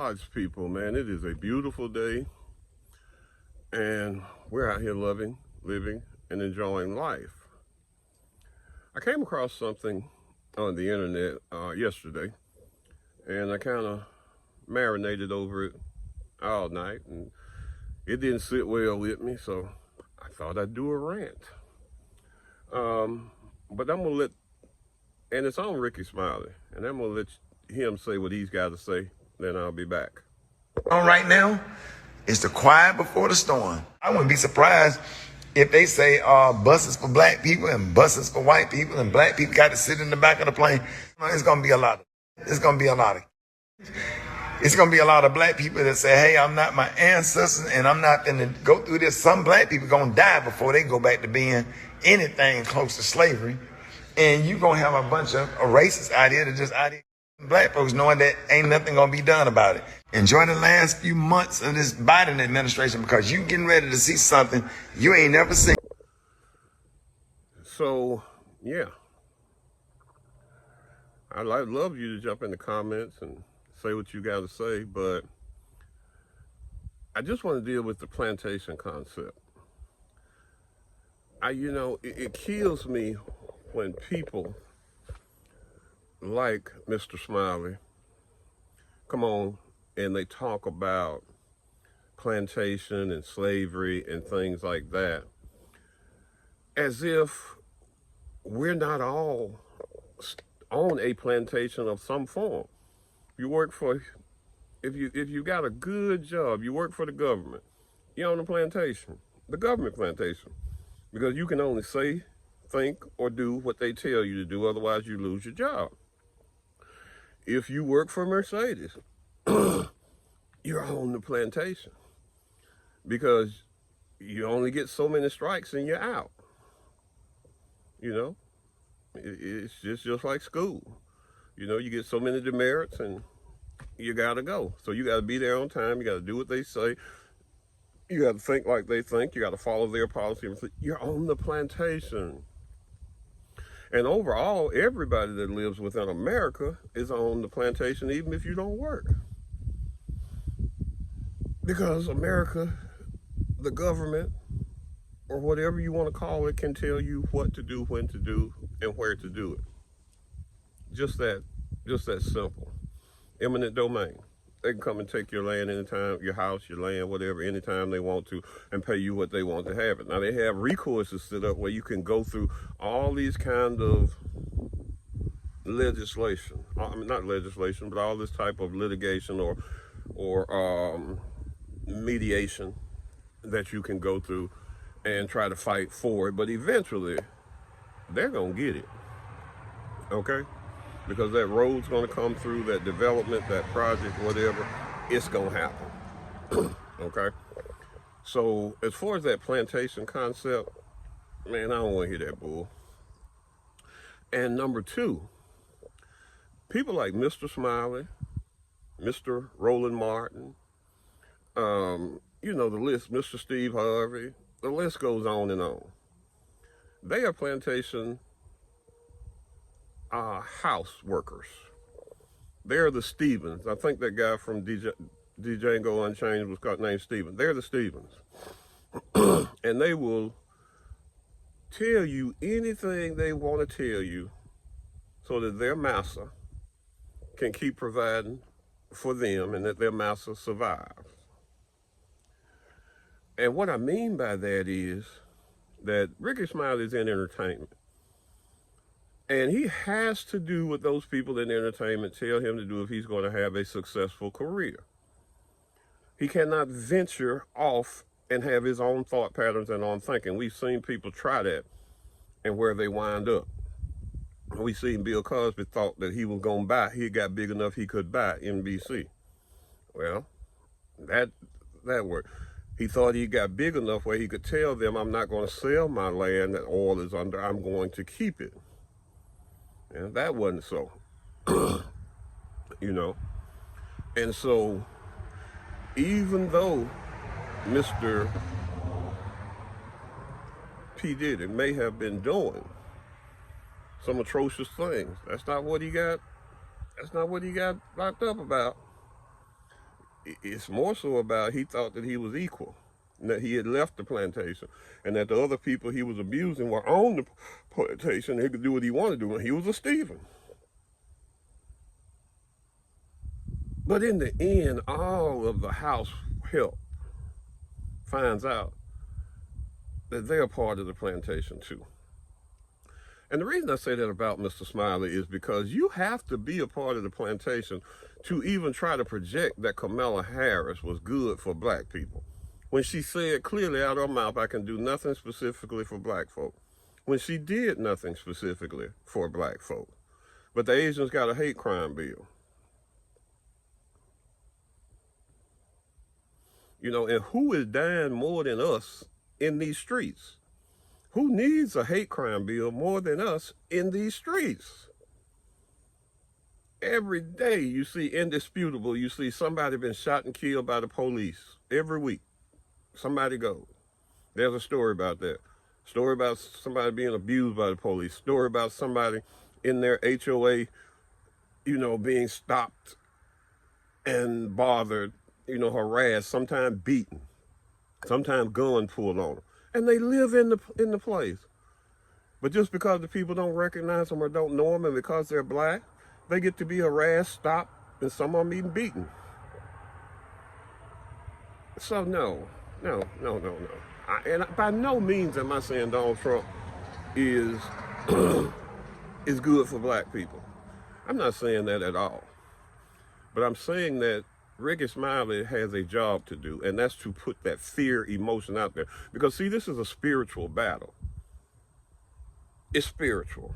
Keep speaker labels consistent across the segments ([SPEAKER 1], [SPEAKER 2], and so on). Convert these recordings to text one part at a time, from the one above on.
[SPEAKER 1] God's people, man. It is a beautiful day, and we're out here loving, living, and enjoying life. I came across something on the internet yesterday, and I kind of marinated over it all night, and it didn't sit well with me, so I thought I'd do a rant. But I'm gonna let, and it's on Ricky Smiley, and I'm gonna let him say what he's got to say. Then I'll be back.
[SPEAKER 2] On right now is the quiet before the storm. I wouldn't be surprised if they say buses for black people and buses for white people, and black people got to sit in the back of the plane. It's gonna be a lot. It's gonna be a lot of black people that say, "Hey, I'm not my ancestors, and I'm not gonna go through this." Some black people gonna die before they go back to being anything close to slavery, and you gonna have a bunch of racists out here that just out here. Black folks knowing that ain't nothing gonna be done about it. Enjoy the last few months of this Biden administration, because you getting ready to see something you ain't never seen.
[SPEAKER 1] So, yeah, I'd love you to jump in the comments and say what you got to say, but I just want to deal with the plantation concept. It kills me when people like Mr. Smiley come on and they talk about plantation and slavery and things like that, as if we're not all on a plantation of some form. You work for, if you got a good job, you work for the government, you're on a plantation, the government plantation, because you can only say, think, or do what they tell you to do, otherwise you lose your job. If you work for Mercedes, you're on the plantation, because you only get so many strikes and you're out. It's just like school. You get so many demerits and you gotta go. So you gotta be there on time. You gotta do what they say. You gotta think like they think. You gotta follow their policy. You're on the plantation. And overall, everybody that lives within America is on the plantation, even if you don't work. Because America, the government, or whatever you want to call it, can tell you what to do, when to do, and where to do it. Just that simple. Eminent domain. They can come and take your land anytime, your house, your land, whatever, anytime they want to, and pay you what they want to have it. Now, they have recourses set up where you can go through all these kind of legislation. I mean, not legislation, but all this type of litigation or mediation that you can go through and try to fight for it. But eventually, they're going to get it, okay? Because that road's going to come through, that development, that project, whatever, it's going to happen, okay? So as far as that plantation concept, man, I don't want to hear that bull. And number two, people like Mr. Smiley, Mr. Roland Martin, the list, Mr. Steve Harvey, the list goes on and on. They are plantation house workers. They're the Stevens. I think that guy from Django Unchained was named Steven. They're the Stevens. And they will tell you anything they want to tell you so that their master can keep providing for them and that their master survives. And what I mean by that is that Ricky Smiley is in entertainment. And he has to do what those people in entertainment tell him to do if he's going to have a successful career. He cannot venture off and have his own thought patterns and own thinking. We've seen people try that and where they wind up. We seen Bill Cosby thought that he was going to buy, he got big enough he could buy NBC. Well, that worked. He thought he got big enough where he could tell them, I'm not going to sell my land that oil is under, I'm going to keep it. And that wasn't so, And so, even though Mr. P. Diddy may have been doing some atrocious things, that's not what he got locked up about. it's more so about he thought that he was equal, and that he had left the plantation, and that the other people he was abusing were on the plantation, and he could do what he wanted to do, and he was a Stephen. But in the end, all of the house help finds out that they're part of the plantation too. And the reason I say that about Mr. Smiley is because you have to be a part of the plantation to even try to project that Kamala Harris was good for black people. When she said clearly out of her mouth, I can do nothing specifically for black folk. When she did nothing specifically for black folk. But the Asians got a hate crime bill. You know, and who is dying more than us in these streets? Who needs a hate crime bill more than us in these streets? Every day you see indisputable, you see somebody been shot and killed by the police. Every week, somebody goes. There's a story about that. Story about somebody being abused by the police. Story about somebody in their HOA, you know, being stopped and bothered, you know, harassed, sometimes beaten, sometimes gun pulled on them. And they live in the place. But just because the people don't recognize them or don't know them, and because they're black, they get to be harassed, stopped, and some of them even beaten. So no. And by no means am I saying Donald Trump is is good for black people. I'm not saying that at all. But I'm saying that Ricky Smiley has a job to do, and that's to put that fear emotion out there. Because see, this is a spiritual battle. It's spiritual.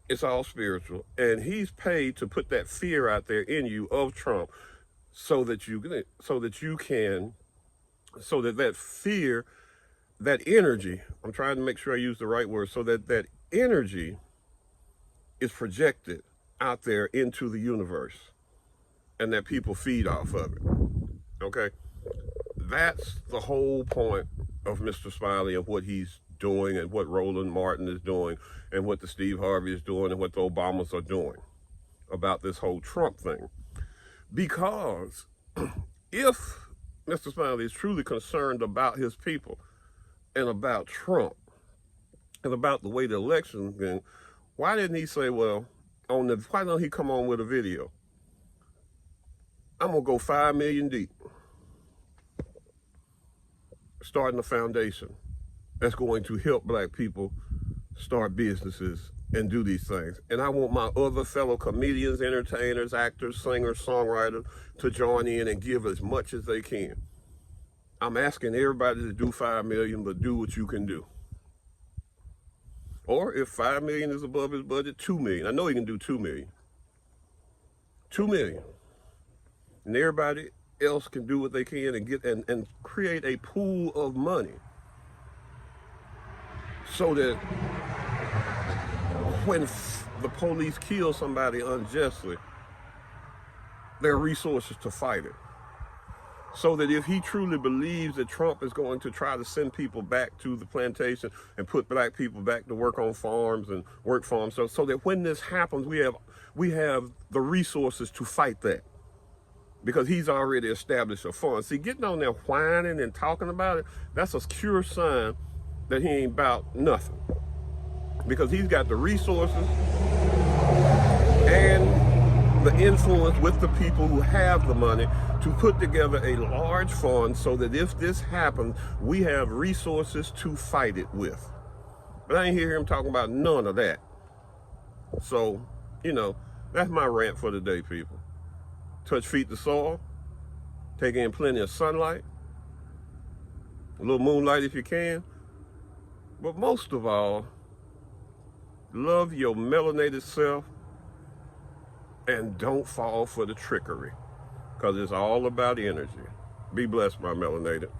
[SPEAKER 1] It's all spiritual. And he's paid to put that fear out there in you of Trump so that that fear, that energy, I'm trying to make sure I use the right word, so that energy is projected out there into the universe and that people feed off of it. Okay? That's the whole point of Mr. Smiley and what he's doing and what Roland Martin is doing and what the Steve Harvey is doing and what the Obamas are doing about this whole Trump thing. Because if Mr. Smiley is truly concerned about his people and about Trump and about the way the election went, why didn't he say, well, why don't he come on with a video? I'm going to go 5 million deep, starting a foundation that's going to help black people start businesses and do these things. And I want my other fellow comedians, entertainers, actors, singers, songwriters to join in and give as much as they can. I'm asking everybody to do 5 million, but do what you can do. Or if 5 million is above his budget, 2 million. I know he can do 2 million. 2 million. And everybody else can do what they can and get and create a pool of money so that when the police kill somebody unjustly, there are resources to fight it. So that if he truly believes that Trump is going to try to send people back to the plantation and put black people back to work on farms and work farms, so that when this happens, we have the resources to fight that. Because he's already established a fund. See, getting on there whining and talking about it, that's a sure sign that he ain't about nothing. Because he's got the resources and the influence with the people who have the money to put together a large fund so that if this happens, we have resources to fight it with. But I ain't hear him talking about none of that. So, you know, that's my rant for today, people. Touch feet to soil, take in plenty of sunlight, a little moonlight if you can, but most of all, love your melanated self and don't fall for the trickery, because it's all about energy. Be blessed, my melanated.